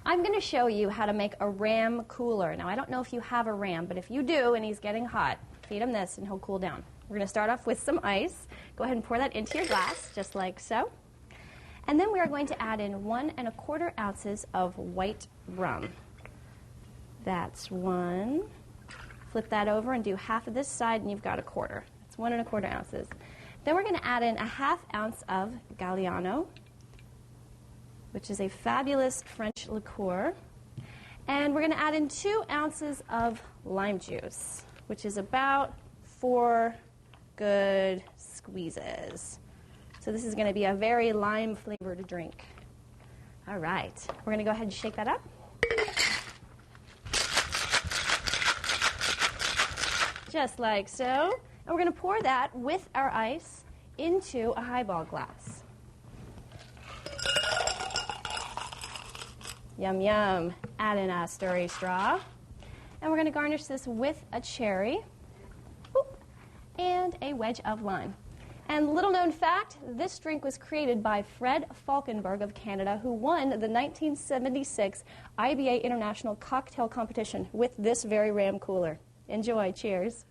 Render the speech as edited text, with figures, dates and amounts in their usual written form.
I'm going to show you how to make a Ramcooler. Now, I don't know if you have a Ram, but if you do and he's getting hot, feed him this and he'll cool down. We're going to start off with some ice. Go ahead and pour that into your glass, just like so. And then we are going to add in 1 1/4 ounces of white rum. That's 1. Flip that over and do half of this side, and you've got 1/4. That's 1 1/4 ounces. Then we're going to add in 1/2 ounce of Galliano, which is a fabulous French liqueur. And we're going to add in 2 ounces of lime juice, which is about 4 good squeezes. So this is going to be a very lime-flavored drink. All right. We're going to go ahead and shake that up. Just like so. And we're going to pour that with our ice into a highball glass. Yum, yum. Add in a stirry straw. And we're going to garnish this with a cherry and a wedge of lime. And little known fact, this drink was created by Fred Falkenberg of Canada, who won the 1976 IBA International Cocktail Competition with this very Ramcooler. Enjoy. Cheers.